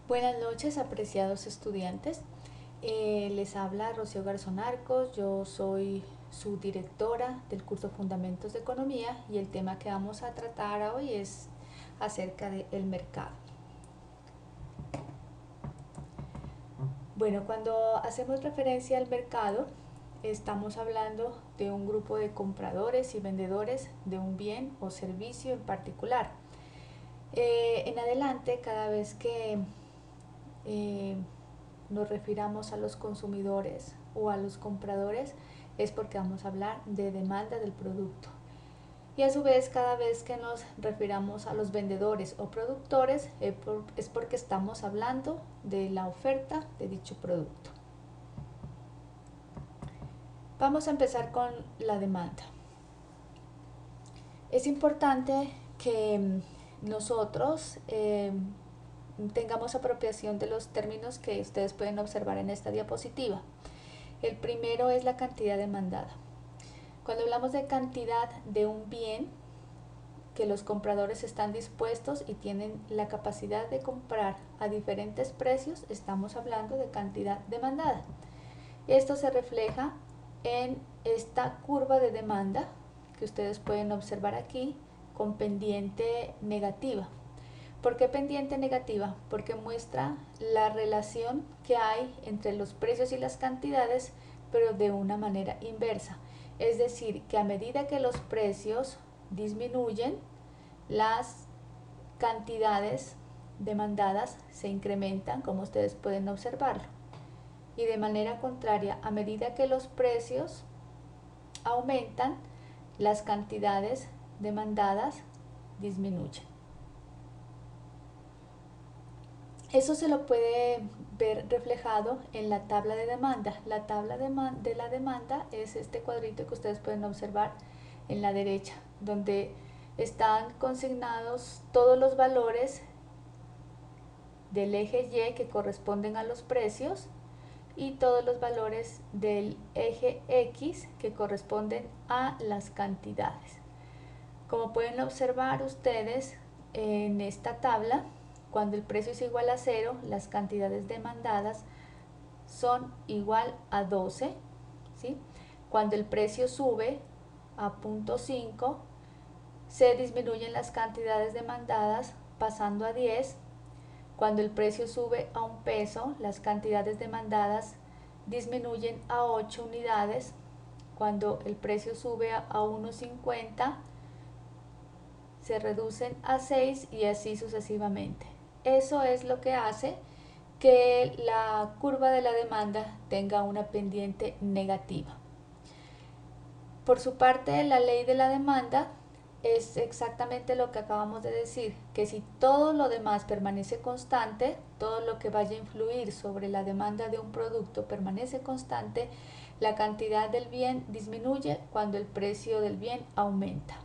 Buenas noches, apreciados estudiantes. Les habla Rocío Garzón Arcos. Yo soy su directora del curso Fundamentos de Economía y el tema que vamos a tratar hoy es acerca del mercado. Bueno, cuando hacemos referencia al mercado, estamos hablando de un grupo de compradores y vendedores de un bien o servicio en particular. En adelante, cada vez que nos refiramos a los consumidores o a los compradores, es porque vamos a hablar de demanda del producto. Y a su vez, cada vez que nos refiramos a los vendedores o productores, es porque estamos hablando de la oferta de dicho producto. Vamos a empezar con la demanda. Es importante que nosotros tengamos apropiación de los términos que ustedes pueden observar en esta diapositiva. El primero es la cantidad demandada. Cuando hablamos de cantidad de un bien que los compradores están dispuestos y tienen la capacidad de comprar a diferentes precios, estamos hablando de cantidad demandada. Esto se refleja en esta curva de demanda que ustedes pueden observar aquí con pendiente negativa. ¿Por qué pendiente negativa? Porque muestra la relación que hay entre los precios y las cantidades, pero de una manera inversa. Es decir, que a medida que los precios disminuyen, las cantidades demandadas se incrementan, como ustedes pueden observarlo. Y de manera contraria, a medida que los precios aumentan, las cantidades demandadas disminuyen. Eso se lo puede ver reflejado en la tabla de demanda. La tabla de la demanda es este cuadrito que ustedes pueden observar en la derecha, donde están consignados todos los valores del eje Y que corresponden a los precios y todos los valores del eje X que corresponden a las cantidades. Como pueden observar ustedes en esta tabla, cuando el precio es igual a 0, las cantidades demandadas son igual a 12, ¿sí? Cuando el precio sube a 0.5, se disminuyen las cantidades demandadas pasando a 10. Cuando el precio sube a 1 peso, las cantidades demandadas disminuyen a 8 unidades. Cuando el precio sube a 1.50, se reducen a 6 y así sucesivamente. Eso es lo que hace que la curva de la demanda tenga una pendiente negativa. Por su parte, la ley de la demanda es exactamente lo que acabamos de decir, que si todo lo demás permanece constante, todo lo que vaya a influir sobre la demanda de un producto permanece constante, la cantidad del bien disminuye cuando el precio del bien aumenta.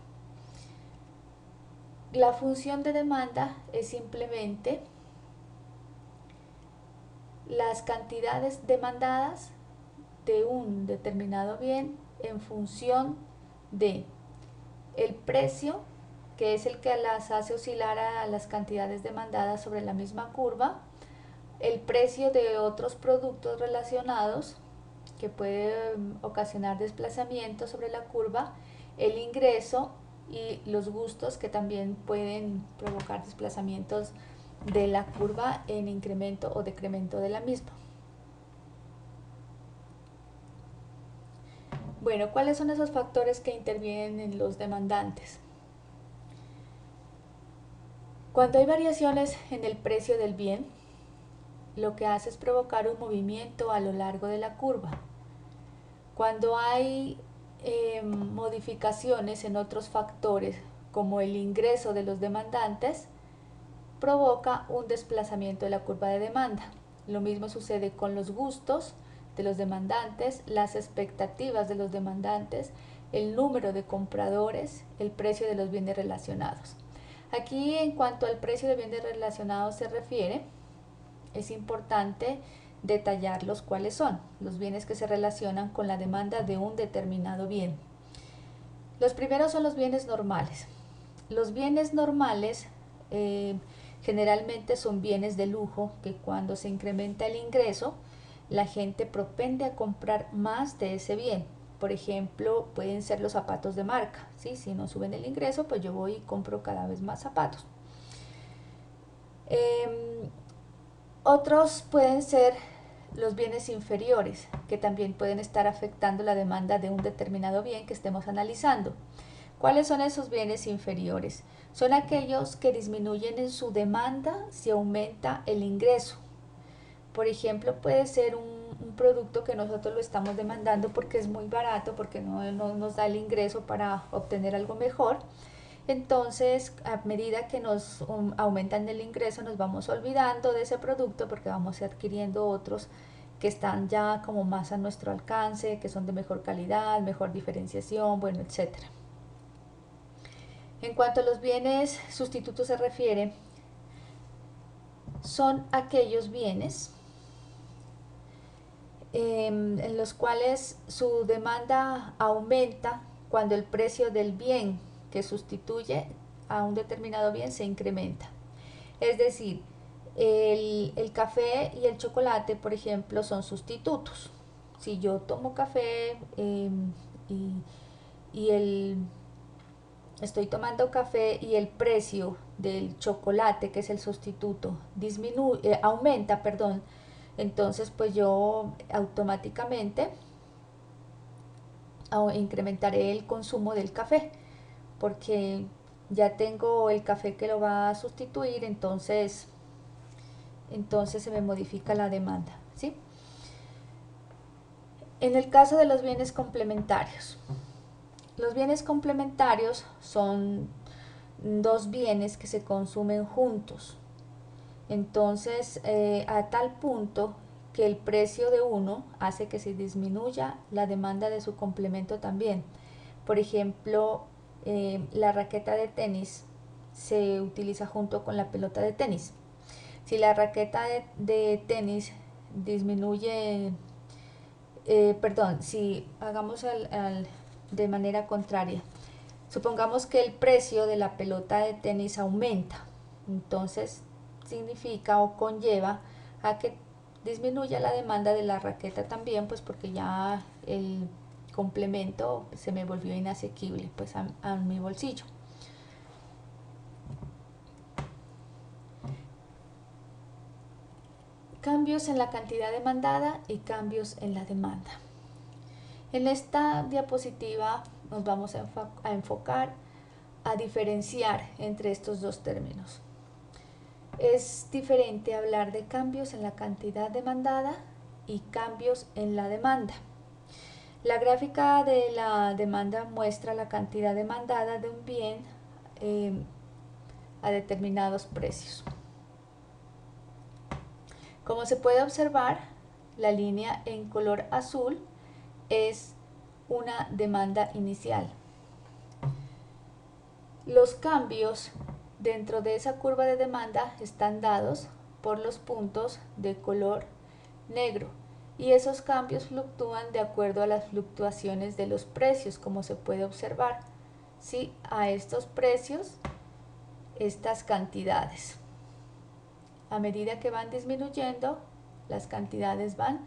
La función de demanda es simplemente las cantidades demandadas de un determinado bien en función de el precio, que es el que las hace oscilar a las cantidades demandadas sobre la misma curva, el precio de otros productos relacionados que puede ocasionar desplazamiento sobre la curva, el ingreso y los gustos que también pueden provocar desplazamientos de la curva en incremento o decremento de la misma. Bueno, ¿cuáles son esos factores que intervienen en los demandantes? Cuando hay variaciones en el precio del bien, lo que hace es provocar un movimiento a lo largo de la curva. Cuando hay modificaciones en otros factores, como el ingreso de los demandantes, provoca un desplazamiento de la curva de demanda. Lo mismo sucede con los gustos de los demandantes, las expectativas de los demandantes, el número de compradores, el precio de los bienes relacionados. Aquí, en cuanto al precio de bienes relacionados se refiere, es importante detallarlos cuáles son los bienes que se relacionan con la demanda de un determinado bien. Los primeros son los bienes normales. Los bienes normales Generalmente son bienes de lujo que cuando se incrementa el ingreso, la gente propende a comprar más de ese bien. Por ejemplo, pueden ser los zapatos de marca, ¿sí? Si no suben el ingreso, pues yo voy y compro cada vez más zapatos. Otros pueden ser los bienes inferiores, que también pueden estar afectando la demanda de un determinado bien que estemos analizando. ¿Cuáles son esos bienes inferiores? Son aquellos que disminuyen en su demanda si aumenta el ingreso. Por ejemplo, puede ser un producto que nosotros lo estamos demandando porque es muy barato, porque no nos da el ingreso para obtener algo mejor. Entonces, a medida que nos aumentan el ingreso, nos vamos olvidando de ese producto porque vamos adquiriendo otros que están ya como más a nuestro alcance, que son de mejor calidad, mejor diferenciación, bueno, etcétera. En cuanto a los bienes sustitutos se refiere, son aquellos bienes en los cuales su demanda aumenta cuando el precio del bien que sustituye a un determinado bien se incrementa. Es decir, el café y el chocolate, por ejemplo, son sustitutos. Si yo tomo café y estoy tomando café y el precio del chocolate, que es el sustituto, aumenta, perdón, entonces pues yo automáticamente incrementaré el consumo del café, porque ya tengo el café que lo va a sustituir, entonces se me modifica la demanda, ¿sí? En el caso de los bienes complementarios, los bienes complementarios son dos bienes que se consumen juntos. Entonces, a tal punto que el precio de uno hace que se disminuya la demanda de su complemento también. Por ejemplo, la raqueta de tenis se utiliza junto con la pelota de tenis. Si la raqueta de tenis disminuye, si hagamos de manera contraria, supongamos que el precio de la pelota de tenis aumenta, entonces significa o conlleva a que disminuya la demanda de la raqueta también, pues porque ya el complemento se me volvió inasequible pues a mi bolsillo. Cambios en la cantidad demandada y cambios en la demanda. En esta diapositiva nos vamos a enfocar a diferenciar entre estos dos términos. Es diferente hablar de cambios en la cantidad demandada y cambios en la demanda. La gráfica de la demanda muestra la cantidad demandada de un bien a determinados precios. Como se puede observar, la línea en color azul es una demanda inicial. Los cambios dentro de esa curva de demanda están dados por los puntos de color negro y esos cambios fluctúan de acuerdo a las fluctuaciones de los precios, como se puede observar. ¿Sí? A estos precios, estas cantidades. A medida que van disminuyendo, las cantidades van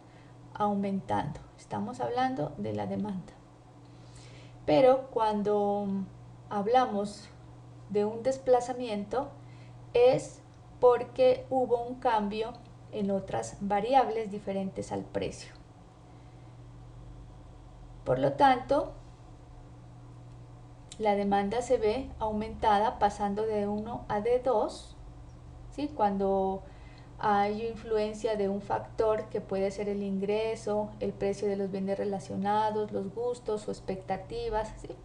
aumentando. Estamos hablando de la demanda. Pero cuando hablamos de un desplazamiento es porque hubo un cambio en otras variables diferentes al precio. Por lo tanto, la demanda se ve aumentada pasando de 1 a D2, ¿sí? Cuando hay influencia de un factor que puede ser el ingreso, el precio de los bienes relacionados, los gustos o expectativas, ¿sí?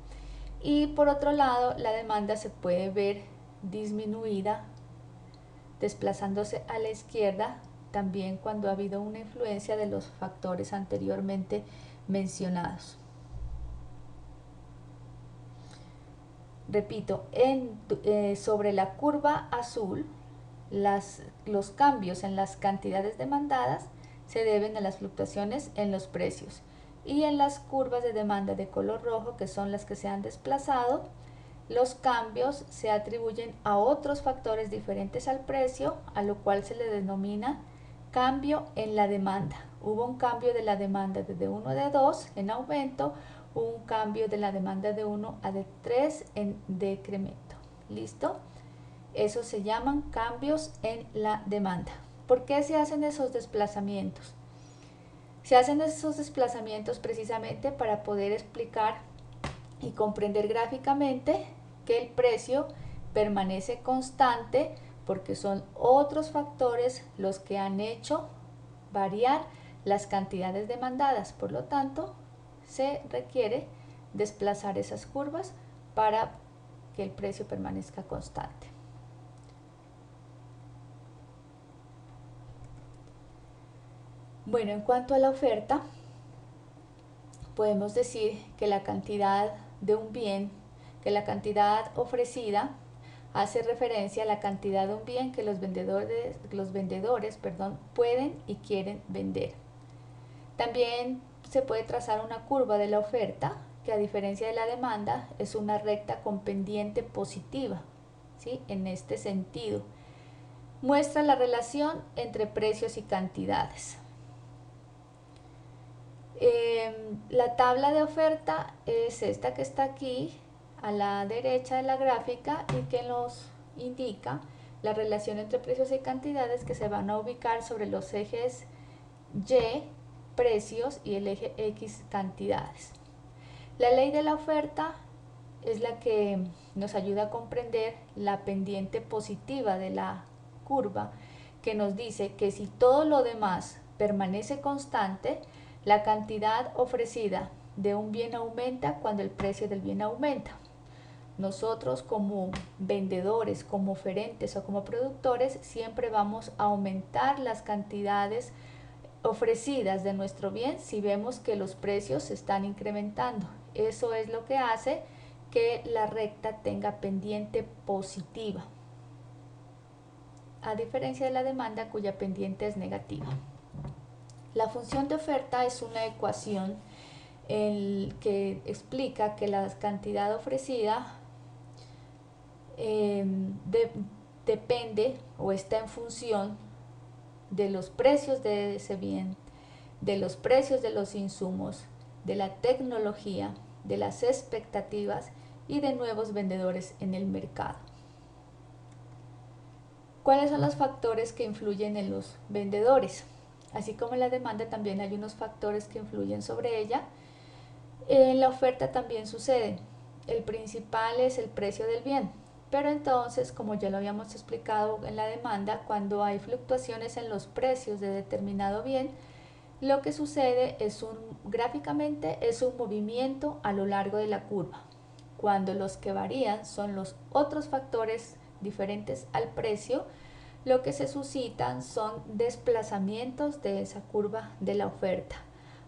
Y por otro lado, la demanda se puede ver disminuida, desplazándose a la izquierda, también cuando ha habido una influencia de los factores anteriormente mencionados. Repito, sobre la curva azul, los cambios en las cantidades demandadas se deben a las fluctuaciones en los precios. Y en las curvas de demanda de color rojo, que son las que se han desplazado, los cambios se atribuyen a otros factores diferentes al precio, a lo cual se le denomina cambio en la demanda. Hubo un cambio de la demanda de 1 a de 2 en aumento, un cambio de la demanda de 1 a de 3 en decremento. ¿Listo? Eso se llaman cambios en la demanda. ¿Por qué se hacen esos desplazamientos? Se hacen esos desplazamientos precisamente para poder explicar y comprender gráficamente que el precio permanece constante porque son otros factores los que han hecho variar las cantidades demandadas. Por lo tanto, se requiere desplazar esas curvas para que el precio permanezca constante. Bueno, en cuanto a la oferta, podemos decir que la cantidad de un bien, que la cantidad ofrecida hace referencia a la cantidad de un bien que los vendedores pueden y quieren vender. También se puede trazar una curva de la oferta, que a diferencia de la demanda es una recta con pendiente positiva, ¿sí? En este sentido, muestra la relación entre precios y cantidades. La tabla de oferta es esta que está aquí a la derecha de la gráfica y que nos indica la relación entre precios y cantidades que se van a ubicar sobre los ejes Y, precios, y el eje X, cantidades. La ley de la oferta es la que nos ayuda a comprender la pendiente positiva de la curva, que nos dice que si todo lo demás permanece constante, la cantidad ofrecida de un bien aumenta cuando el precio del bien aumenta. Nosotros como vendedores, como oferentes o como productores siempre vamos a aumentar las cantidades ofrecidas de nuestro bien si vemos que los precios se están incrementando. Eso es lo que hace que la recta tenga pendiente positiva, a diferencia de la demanda cuya pendiente es negativa. La función de oferta es una ecuación que explica que la cantidad ofrecida depende o está en función de los precios de ese bien, de los precios de los insumos, de la tecnología, de las expectativas y de nuevos vendedores en el mercado. ¿Cuáles son los factores que influyen en los vendedores? Así como en la demanda también hay unos factores que influyen sobre ella. En la oferta también sucede. El principal es el precio del bien. Pero entonces, como ya lo habíamos explicado en la demanda, cuando hay fluctuaciones en los precios de determinado bien, lo que sucede es gráficamente es un movimiento a lo largo de la curva, cuando los que varían son los otros factores diferentes al precio. Lo que se suscitan son desplazamientos de esa curva de la oferta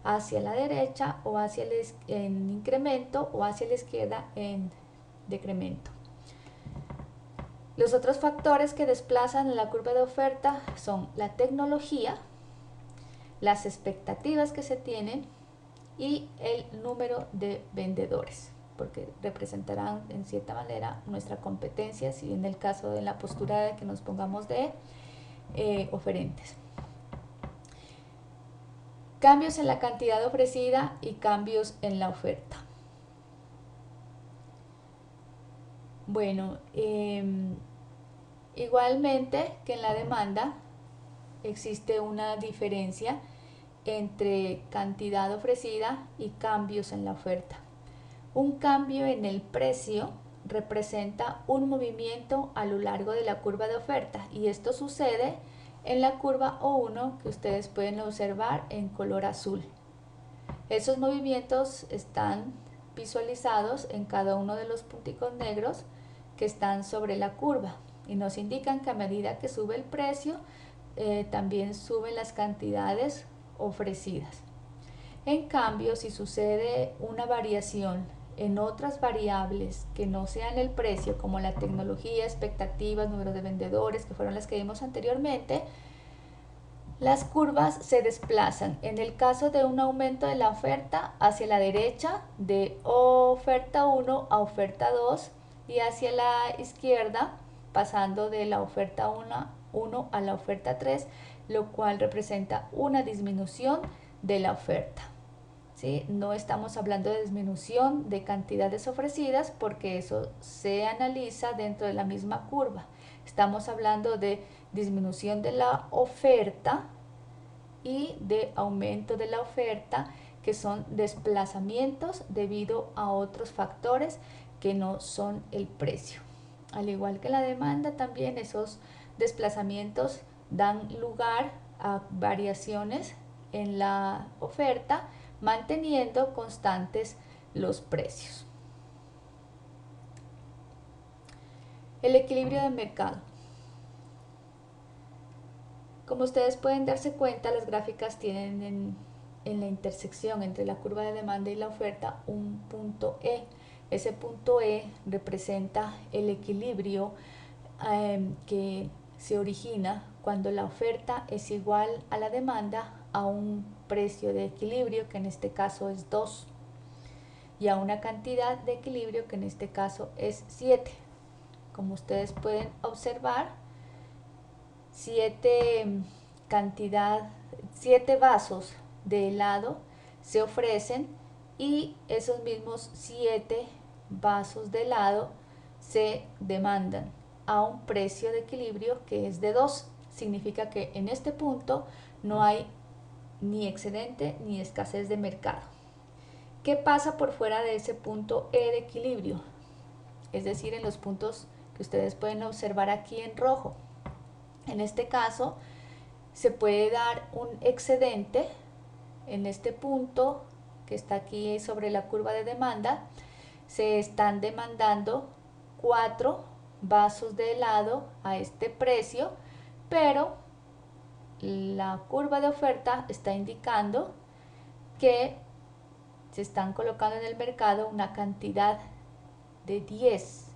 hacia la derecha o hacia en incremento o hacia la izquierda en decremento. Los otros factores que desplazan la curva de oferta son la tecnología, las expectativas que se tienen y el número de vendedores, porque representarán en cierta manera nuestra competencia, si en el caso de la postura de que nos pongamos de oferentes. Cambios en la cantidad ofrecida y cambios en la oferta. Bueno, igualmente que en la demanda existe una diferencia entre cantidad ofrecida y cambios en la oferta. Un cambio en el precio representa un movimiento a lo largo de la curva de oferta y esto sucede en la curva O1 que ustedes pueden observar en color azul. Esos movimientos están visualizados en cada uno de los punticos negros que están sobre la curva y nos indican que a medida que sube el precio también suben las cantidades ofrecidas. En cambio, si sucede una variación en otras variables que no sean el precio, como la tecnología, expectativas, número de vendedores, que fueron las que vimos anteriormente, las curvas se desplazan. En el caso de un aumento de la oferta hacia la derecha, de oferta 1 a oferta 2, y hacia la izquierda pasando de la oferta 1 a la oferta 3, lo cual representa una disminución de la oferta. ¿Sí? No estamos hablando de disminución de cantidades ofrecidas porque eso se analiza dentro de la misma curva. Estamos hablando de disminución de la oferta y de aumento de la oferta, que son desplazamientos debido a otros factores que no son el precio. Al igual que la demanda, también esos desplazamientos dan lugar a variaciones en la oferta, manteniendo constantes los precios. El equilibrio del mercado. Como ustedes pueden darse cuenta, las gráficas tienen en la intersección entre la curva de demanda y la oferta un punto E. Ese punto E representa el equilibrio que se origina cuando la oferta es igual a la demanda a un precio de equilibrio, que en este caso es 2, y a una cantidad de equilibrio, que en este caso es 7. Como ustedes pueden observar, 7 vasos de helado se ofrecen y esos mismos 7 vasos de helado se demandan a un precio de equilibrio que es de 2. Significa que en este punto no hay ni excedente ni escasez de mercado. ¿Qué pasa por fuera de ese punto E de equilibrio? Es decir, en los puntos que ustedes pueden observar aquí en rojo. En este caso, se puede dar un excedente en este punto que está aquí sobre la curva de demanda. Se están demandando 4 vasos de helado a este precio, pero la curva de oferta está indicando que se están colocando en el mercado una cantidad de 10.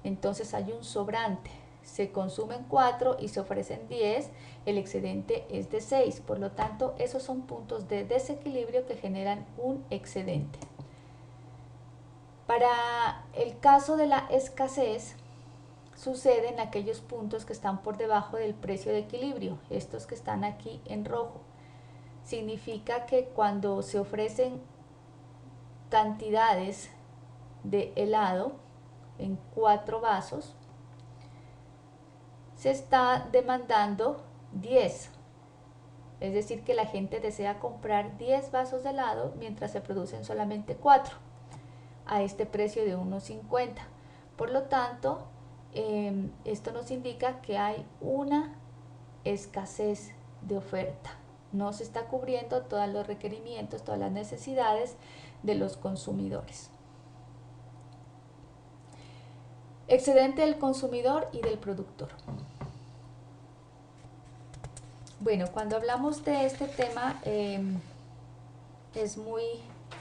Entonces hay un sobrante. Se consumen 4 y se ofrecen 10, el excedente es de 6. Por lo tanto, esos son puntos de desequilibrio que generan un excedente. Para el caso de la escasez, sucede en aquellos puntos que están por debajo del precio de equilibrio, estos que están aquí en rojo. Significa que cuando se ofrecen cantidades de helado en 4 vasos, se está demandando 10. Es decir, que la gente desea comprar 10 vasos de helado mientras se producen solamente 4 a este precio de 1.50. Por lo tanto, esto nos indica que hay una escasez de oferta. No se está cubriendo todos los requerimientos, todas las necesidades de los consumidores. Excedente del consumidor y del productor. Bueno, cuando hablamos de este tema es muy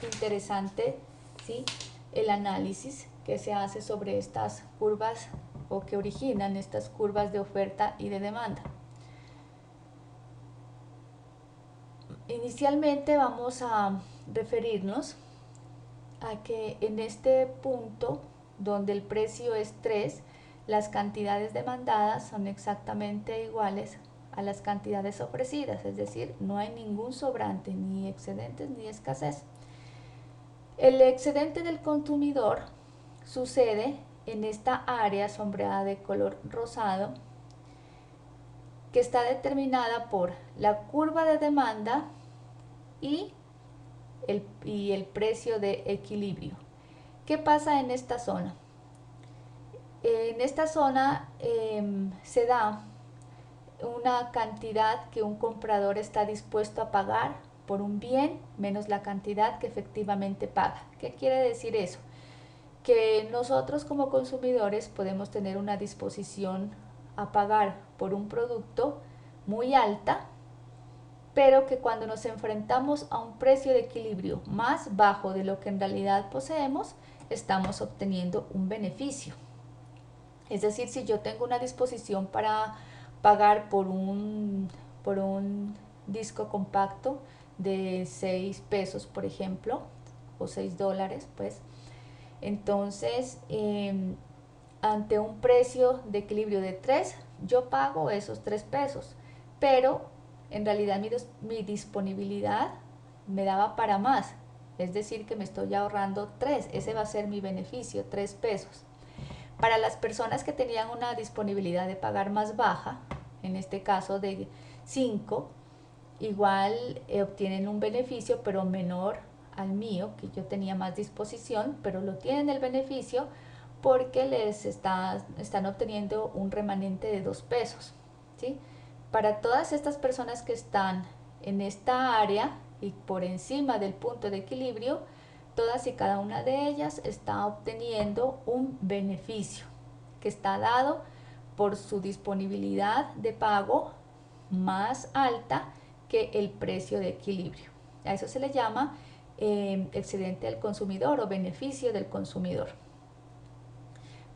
interesante, ¿sí?, el análisis que se hace sobre estas curvas o que originan estas curvas de oferta y de demanda. Inicialmente vamos a referirnos a que en este punto donde el precio es 3, las cantidades demandadas son exactamente iguales a las cantidades ofrecidas, es decir, no hay ningún sobrante, ni excedentes ni escasez. El excedente del consumidor sucede en esta área sombreada de color rosado, que está determinada por la curva de demanda y el precio de equilibrio. ¿Qué pasa en esta zona? En esta zona se da una cantidad que un comprador está dispuesto a pagar por un bien menos la cantidad que efectivamente paga. ¿Qué quiere decir eso? Que nosotros como consumidores podemos tener una disposición a pagar por un producto muy alta, pero que cuando nos enfrentamos a un precio de equilibrio más bajo de lo que en realidad poseemos, estamos obteniendo un beneficio. Es decir, si yo tengo una disposición para pagar por un disco compacto de 6 pesos, por ejemplo, o $6, pues, entonces ante un precio de equilibrio de 3, yo pago esos 3 pesos, pero en realidad mi disponibilidad me daba para más, es decir, que me estoy ahorrando 3, ese va a ser mi beneficio, 3 pesos. Para las personas que tenían una disponibilidad de pagar más baja, en este caso de 5, igual obtienen un beneficio, pero menor al mío, que yo tenía más disposición, pero lo tienen el beneficio porque están obteniendo un remanente de 2 pesos. ¿Sí? Para todas estas personas que están en esta área y por encima del punto de equilibrio, todas y cada una de ellas está obteniendo un beneficio que está dado por su disponibilidad de pago más alta que el precio de equilibrio. A eso se le llama excedente del consumidor o beneficio del consumidor.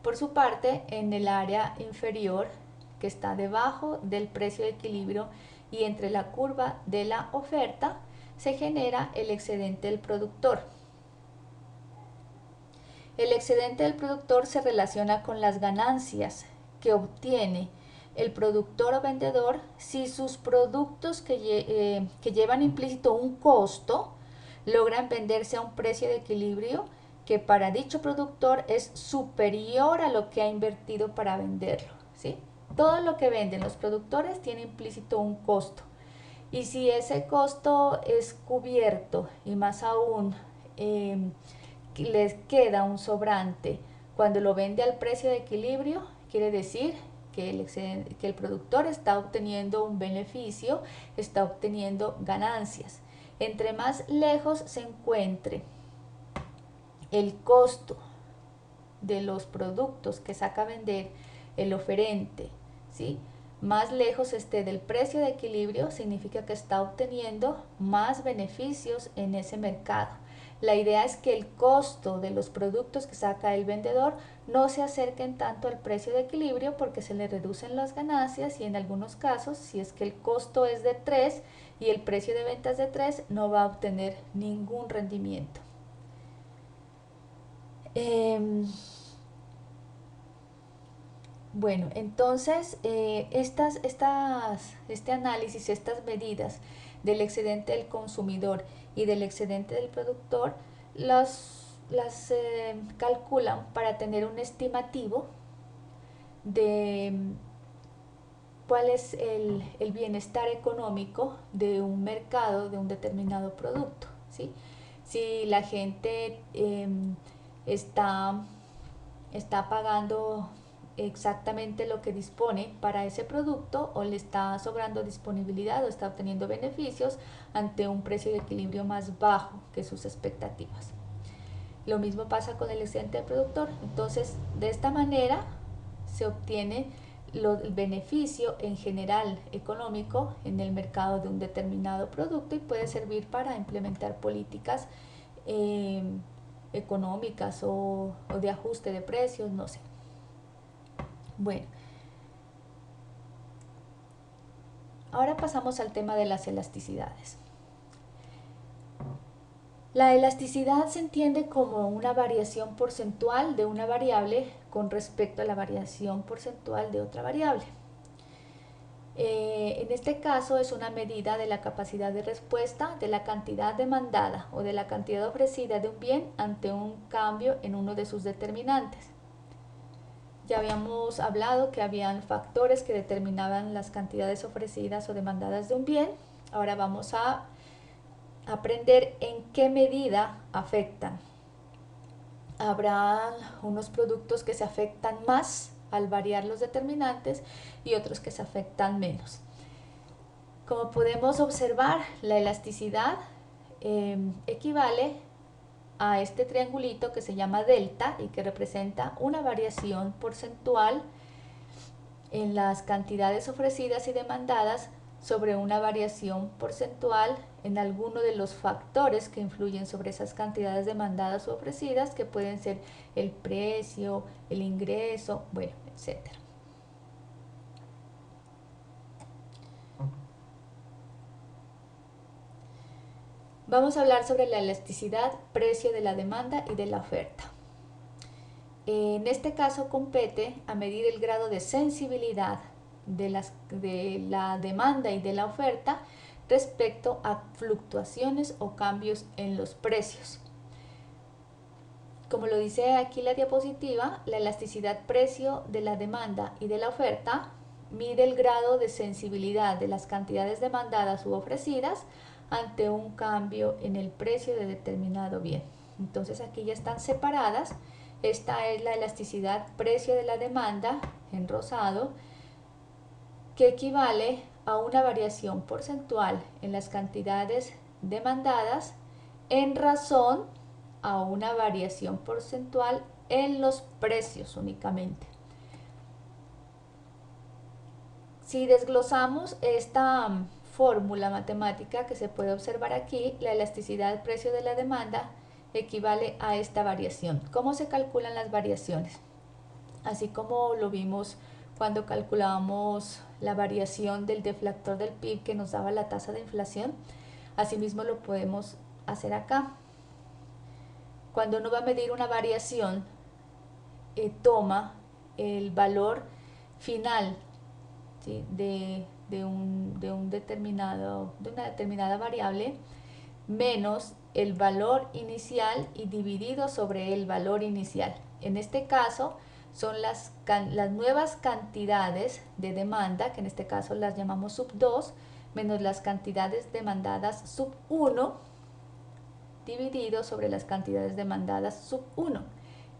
Por su parte, en el área inferior, que está debajo del precio de equilibrio y entre la curva de la oferta, se genera el excedente del productor. El excedente del productor se relaciona con las ganancias que obtiene el productor o vendedor si sus productos que llevan implícito un costo logran venderse a un precio de equilibrio que para dicho productor es superior a lo que ha invertido para venderlo. ¿Sí? Todo lo que venden los productores tiene implícito un costo. Y si ese costo es cubierto y más aún les queda un sobrante cuando lo vende al precio de equilibrio, quiere decir que el productor está obteniendo un beneficio, está obteniendo ganancias. Entre más lejos se encuentre el costo de los productos que saca a vender el oferente, ¿sí? Más lejos esté del precio de equilibrio, significa que está obteniendo más beneficios en ese mercado. La idea es que el costo de los productos que saca el vendedor no se acerquen tanto al precio de equilibrio porque se le reducen las ganancias y en algunos casos, si es que el costo es de 3 y el precio de ventas de 3, no va a obtener ningún rendimiento. Bueno, entonces este análisis, estas medidas del excedente del consumidor y del excedente del productor las calculan para tener un estimativo de cuál es el bienestar económico de un mercado, de un determinado producto. ¿Sí? Si la gente está pagando exactamente lo que dispone para ese producto o le está sobrando disponibilidad o está obteniendo beneficios ante un precio de equilibrio más bajo que sus expectativas. Lo mismo pasa con el excedente del productor. Entonces, de esta manera se obtiene el beneficio en general económico en el mercado de un determinado producto y puede servir para implementar políticas económicas o de ajuste de precios, no sé. Bueno, ahora pasamos al tema de las elasticidades. La elasticidad se entiende como una variación porcentual de una variable con respecto a la variación porcentual de otra variable. En este caso es una medida de la capacidad de respuesta de la cantidad demandada o de la cantidad ofrecida de un bien ante un cambio en uno de sus determinantes. Ya habíamos hablado que habían factores que determinaban las cantidades ofrecidas o demandadas de un bien. Ahora vamos a aprender en qué medida afectan. Habrá unos productos que se afectan más al variar los determinantes y otros que se afectan menos. Como podemos observar, la elasticidad equivale a este triangulito que se llama delta y que representa una variación porcentual en las cantidades ofrecidas y demandadas sobre una variación porcentual en alguno de los factores que influyen sobre esas cantidades demandadas o ofrecidas, que pueden ser el precio, el ingreso, bueno, etc. Vamos a hablar sobre la elasticidad, precio de la demanda y de la oferta. En este caso compete a medir el grado de sensibilidad de la demanda y de la oferta respecto a fluctuaciones o cambios en los precios. Como lo dice aquí la diapositiva, la elasticidad precio de la demanda y de la oferta mide el grado de sensibilidad de las cantidades demandadas u ofrecidas ante un cambio en el precio de determinado bien. Entonces aquí ya están separadas. Esta es la elasticidad precio de la demanda en rosado, que equivale a una variación porcentual en las cantidades demandadas en razón a una variación porcentual en los precios únicamente. Si desglosamos esta fórmula matemática que se puede observar aquí, la elasticidad precio de la demanda equivale a esta variación. ¿Cómo se calculan las variaciones? Así como lo vimos cuando calculábamos la variación del deflactor del PIB que nos daba la tasa de inflación, asimismo lo podemos hacer acá. Cuando uno va a medir una variación, toma el valor final, ¿sí?, de una determinada variable menos el valor inicial y dividido sobre el valor inicial. En este caso son las nuevas cantidades de demanda, que en este caso las llamamos sub 2, menos las cantidades demandadas sub 1, dividido sobre las cantidades demandadas sub 1,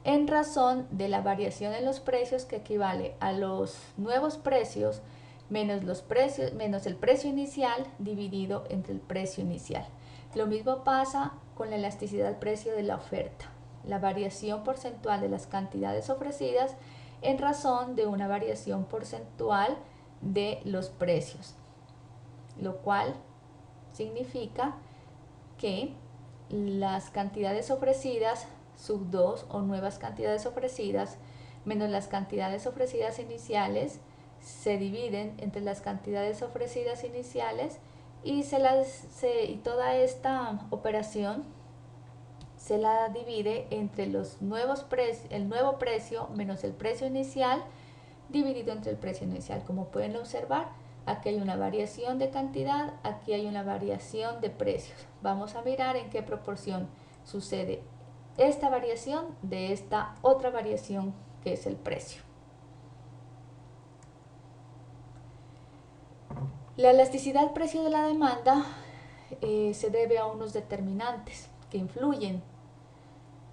en razón de la variación en los precios, que equivale a los nuevos precios menos el precio inicial dividido entre el precio inicial. Lo mismo pasa con la elasticidad precio de la oferta, la variación porcentual de las cantidades ofrecidas en razón de una variación porcentual de los precios, lo cual significa que las cantidades ofrecidas sub 2 o nuevas cantidades ofrecidas menos las cantidades ofrecidas iniciales se dividen entre las cantidades ofrecidas iniciales y toda esta operación se la divide entre los el nuevo precio menos el precio inicial dividido entre el precio inicial. Como pueden observar, aquí hay una variación de cantidad, aquí hay una variación de precios. Vamos a mirar en qué proporción sucede esta variación de esta otra variación que es el precio. La elasticidad precio de la demanda se debe a unos determinantes que influyen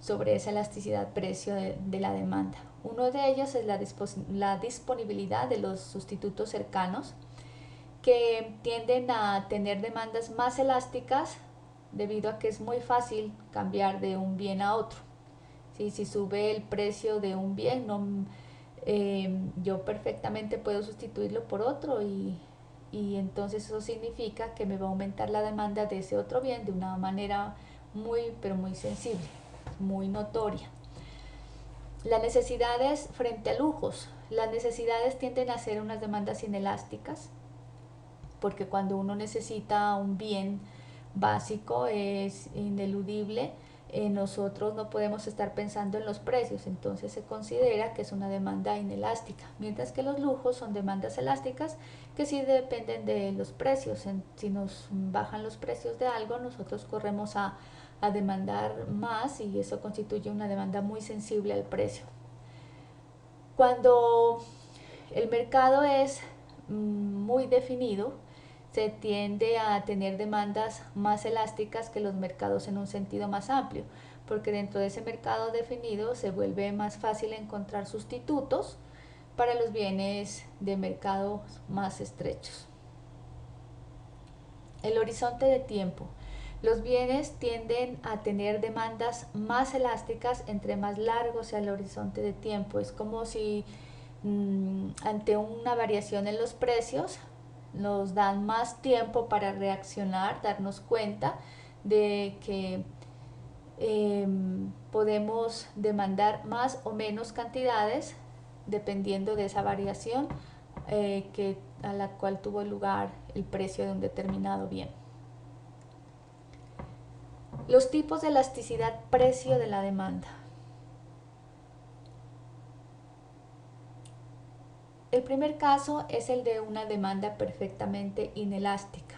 sobre esa elasticidad precio de la demanda. Uno de ellos es la disponibilidad de los sustitutos cercanos, que tienden a tener demandas más elásticas debido a que es muy fácil cambiar de un bien a otro. ¿Sí? Si sube el precio de un bien, yo perfectamente puedo sustituirlo por otro y entonces eso significa que me va a aumentar la demanda de ese otro bien de una manera pero muy sensible, muy notoria. Las necesidades frente a lujos. Las necesidades tienden a ser unas demandas inelásticas, porque cuando uno necesita un bien básico es ineludible. Nosotros no podemos estar pensando en los precios, entonces se considera que es una demanda inelástica, mientras que los lujos son demandas elásticas que sí dependen de los precios. Si nos bajan los precios de algo, nosotros corremos a demandar más y eso constituye una demanda muy sensible al precio. Cuando el mercado es muy definido, se tiende a tener demandas más elásticas que los mercados en un sentido más amplio, porque dentro de ese mercado definido se vuelve más fácil encontrar sustitutos para los bienes de mercados más estrechos. El horizonte de tiempo. Los bienes tienden a tener demandas más elásticas entre más largo sea el horizonte de tiempo. Es como si ante una variación en los precios nos dan más tiempo para reaccionar, darnos cuenta de que podemos demandar más o menos cantidades dependiendo de esa variación a la cual tuvo lugar el precio de un determinado bien. Los tipos de elasticidad precio de la demanda. El primer caso es el de una demanda perfectamente inelástica.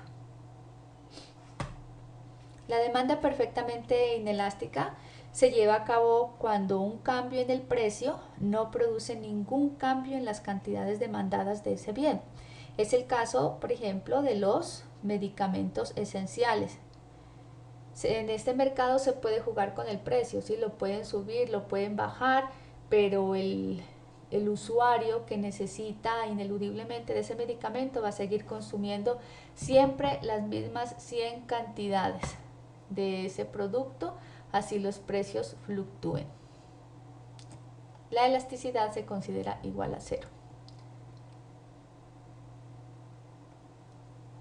La demanda perfectamente inelástica se lleva a cabo cuando un cambio en el precio no produce ningún cambio en las cantidades demandadas de ese bien. Es el caso, por ejemplo, de los medicamentos esenciales. En este mercado se puede jugar con el precio, ¿sí? Lo pueden subir, lo pueden bajar, pero el usuario que necesita ineludiblemente de ese medicamento va a seguir consumiendo siempre las mismas 100 cantidades de ese producto, así los precios fluctúen. La elasticidad se considera igual a cero.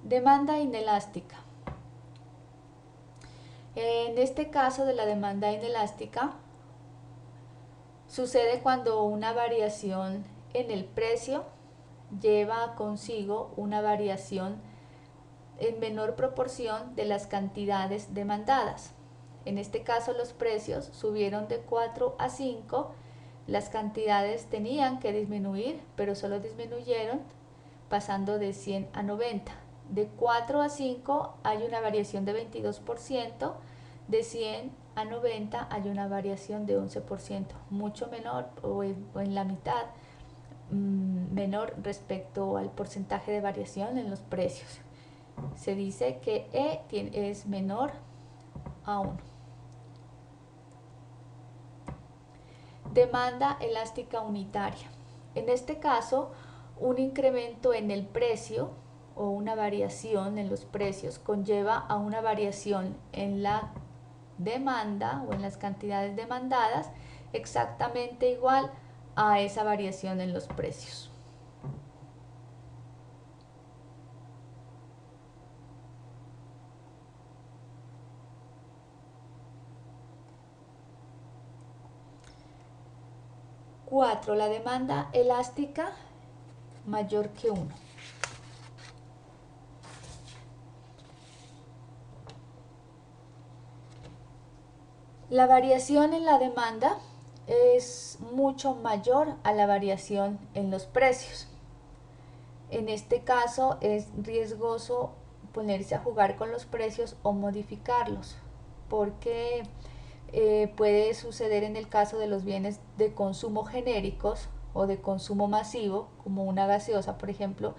Demanda inelástica. En este caso de la demanda inelástica, sucede cuando una variación en el precio lleva consigo una variación en menor proporción de las cantidades demandadas. En este caso los precios subieron de 4 a 5, las cantidades tenían que disminuir, pero solo disminuyeron pasando de 100 a 90. De 4 a 5 hay una variación de 22%, de 100 a 90 hay una variación de 11%, mucho menor o en la mitad menor respecto al porcentaje de variación en los precios. Se dice que E es menor a 1. Demanda elástica unitaria. En este caso, un incremento en el precio o una variación en los precios conlleva a una variación en la demanda o en las cantidades demandadas exactamente igual a esa variación en los precios. Cuatro, la demanda elástica mayor que 1. La variación en la demanda es mucho mayor a la variación en los precios. En este caso es riesgoso ponerse a jugar con los precios o modificarlos, porque puede suceder en el caso de los bienes de consumo genéricos o de consumo masivo, como una gaseosa, por ejemplo,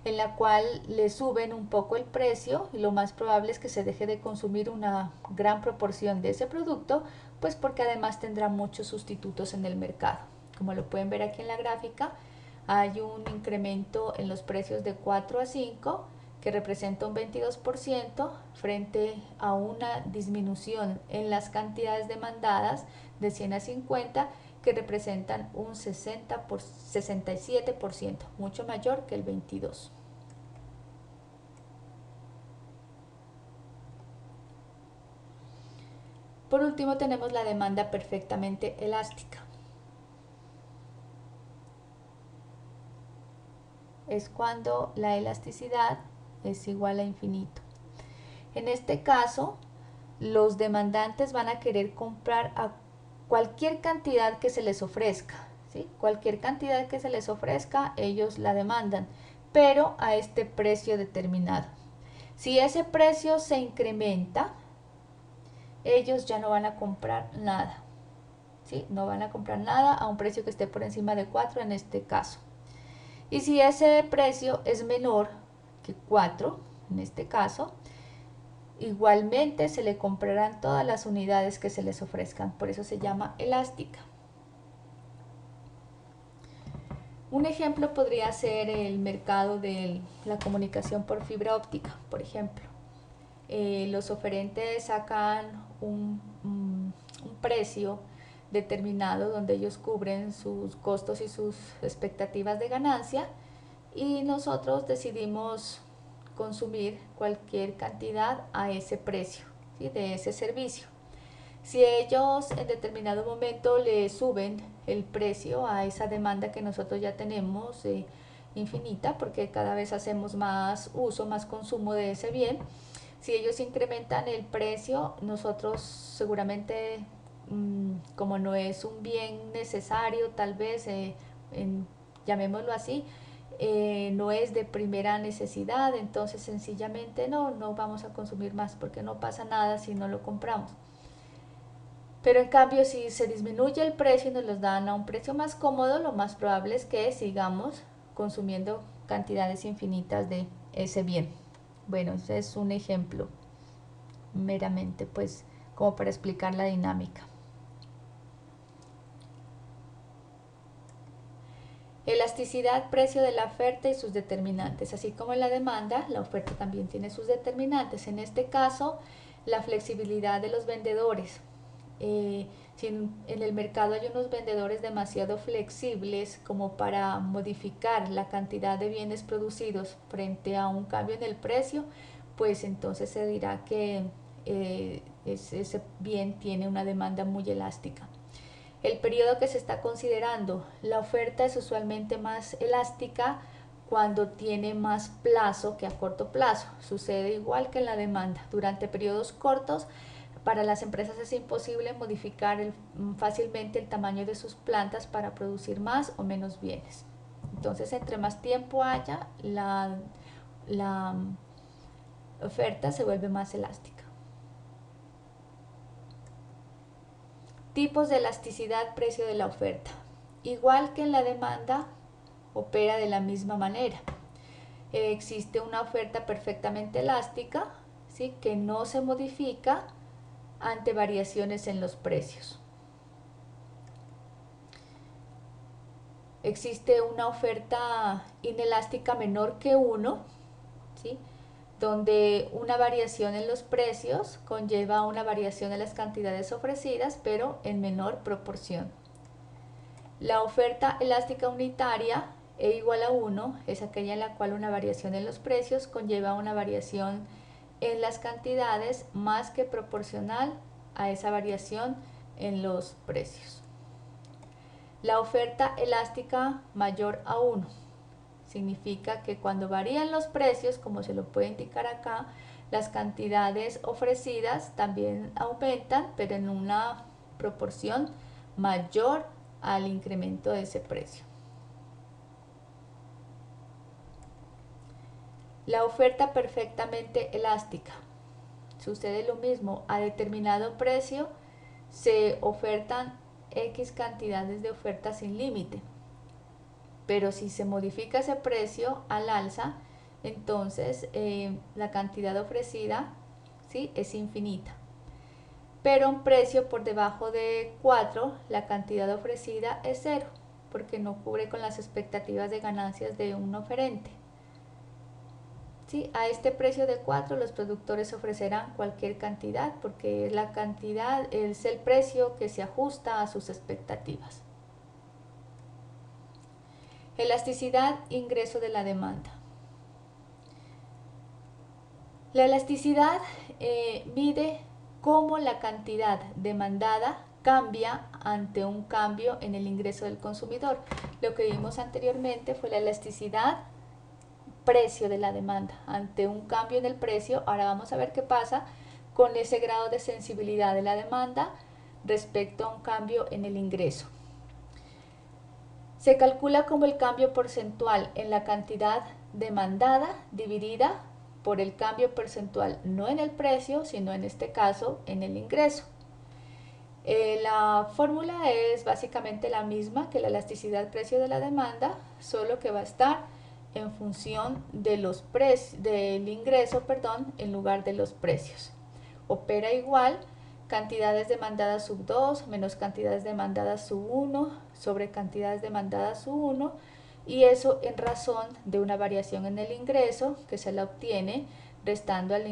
en la cual le suben un poco el precio y lo más probable es que se deje de consumir una gran proporción de ese producto, pues porque además tendrá muchos sustitutos en el mercado. Como lo pueden ver aquí en la gráfica, hay un incremento en los precios de 4 a 5 que representa un 22% frente a una disminución en las cantidades demandadas de 100 a 50 que representan un 67%, mucho mayor que el 22%. Por último tenemos la demanda perfectamente elástica. Es cuando la elasticidad es igual a infinito. En este caso, los demandantes van a querer comprar a cualquier cantidad que se les ofrezca, ¿sí? Cualquier cantidad que se les ofrezca, ellos la demandan, pero a este precio determinado. Si ese precio se incrementa, ellos ya no van a comprar nada, ¿sí? No van a comprar nada a un precio que esté por encima de 4 en este caso. Y si ese precio es menor que 4, en este caso, igualmente se le comprarán todas las unidades que se les ofrezcan, por eso se llama elástica. Un ejemplo podría ser el mercado de la comunicación por fibra óptica, por ejemplo. Los oferentes sacan un precio determinado donde ellos cubren sus costos y sus expectativas de ganancia y nosotros decidimos consumir cualquier cantidad a ese precio, ¿sí? De ese servicio. Si ellos en determinado momento le suben el precio a esa demanda que nosotros ya tenemos infinita, porque cada vez hacemos más uso, más consumo de ese bien, si ellos incrementan el precio, nosotros seguramente, como no es un bien necesario, tal vez, llamémoslo así, no es de primera necesidad, entonces sencillamente no vamos a consumir más porque no pasa nada si no lo compramos. Pero en cambio, si se disminuye el precio y nos los dan a un precio más cómodo, lo más probable es que sigamos consumiendo cantidades infinitas de ese bien. Bueno, ese es un ejemplo meramente, pues, como para explicar la dinámica. Elasticidad, precio de la oferta y sus determinantes. Así como en la demanda, la oferta también tiene sus determinantes. En este caso, la flexibilidad de los vendedores. Si en el mercado hay unos vendedores demasiado flexibles como para modificar la cantidad de bienes producidos frente a un cambio en el precio, pues entonces se dirá que ese bien tiene una demanda muy elástica. El periodo que se está considerando, la oferta es usualmente más elástica cuando tiene más plazo que a corto plazo. Sucede igual que en la demanda. Durante periodos cortos, para las empresas es imposible modificar fácilmente el tamaño de sus plantas para producir más o menos bienes. Entonces, entre más tiempo haya, la oferta se vuelve más elástica. Tipos de elasticidad, precio de la oferta. Igual que en la demanda, opera de la misma manera. Existe una oferta perfectamente elástica, ¿sí?, que no se modifica ante variaciones en los precios. Existe una oferta inelástica menor que 1, ¿sí?, donde una variación en los precios conlleva una variación en las cantidades ofrecidas, pero en menor proporción. La oferta elástica unitaria, E igual a 1, es aquella en la cual una variación en los precios conlleva una variación en las cantidades más que proporcional a esa variación en los precios. La oferta elástica mayor a 1 significa que cuando varían los precios, como se lo puede indicar acá, las cantidades ofrecidas también aumentan, pero en una proporción mayor al incremento de ese precio. La oferta perfectamente elástica. Sucede lo mismo, a determinado precio se ofertan X cantidades de ofertas sin límite. Pero si se modifica ese precio al alza, entonces la cantidad ofrecida, ¿sí?, es infinita. Pero a un precio por debajo de 4, la cantidad ofrecida es 0, porque no cubre con las expectativas de ganancias de un oferente. ¿Sí? A este precio de 4 los productores ofrecerán cualquier cantidad, porque la cantidad es el precio que se ajusta a sus expectativas. Elasticidad, ingreso de la demanda. La elasticidad mide cómo la cantidad demandada cambia ante un cambio en el ingreso del consumidor. Lo que vimos anteriormente fue la elasticidad, precio de la demanda. Ante un cambio en el precio, ahora vamos a ver qué pasa con ese grado de sensibilidad de la demanda respecto a un cambio en el ingreso. Se calcula como el cambio porcentual en la cantidad demandada dividida por el cambio porcentual, no en el precio, sino en este caso en el ingreso. La fórmula es básicamente la misma que la elasticidad precio de la demanda, solo que va a estar en función de del ingreso, en lugar de los precios. Opera igual cantidades demandadas sub 2 menos cantidades demandadas sub 1 sobre cantidades demandadas sub 1, y eso en razón de una variación en el ingreso que se la obtiene restando al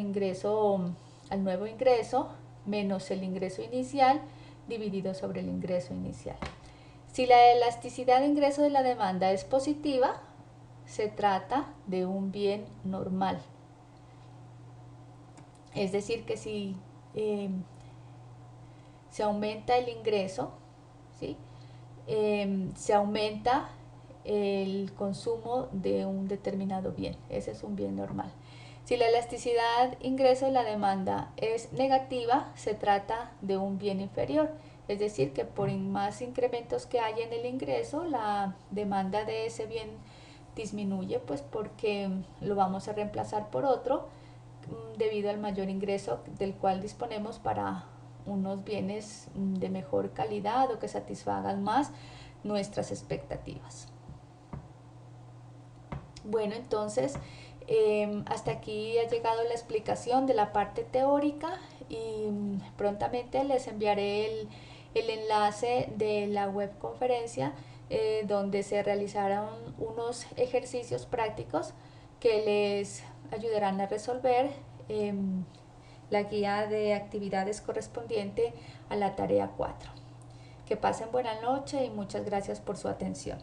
nuevo ingreso menos el ingreso inicial dividido sobre el ingreso inicial. Si la elasticidad de ingreso de la demanda es positiva, se trata de un bien normal. Es decir, que si se aumenta el ingreso, ¿sí?, se aumenta el consumo de un determinado bien. Ese es un bien normal. Si la elasticidad ingreso de la demanda es negativa, se trata de un bien inferior. Es decir, que por más incrementos que haya en el ingreso, la demanda de ese bien disminuye, pues porque lo vamos a reemplazar por otro debido al mayor ingreso del cual disponemos para unos bienes de mejor calidad o que satisfagan más nuestras expectativas. Bueno, entonces hasta aquí ha llegado la explicación de la parte teórica y prontamente les enviaré el enlace de la webconferencia donde se realizarán unos ejercicios prácticos que les ayudarán a resolver la guía de actividades correspondiente a la tarea 4. Que pasen buena noche y muchas gracias por su atención.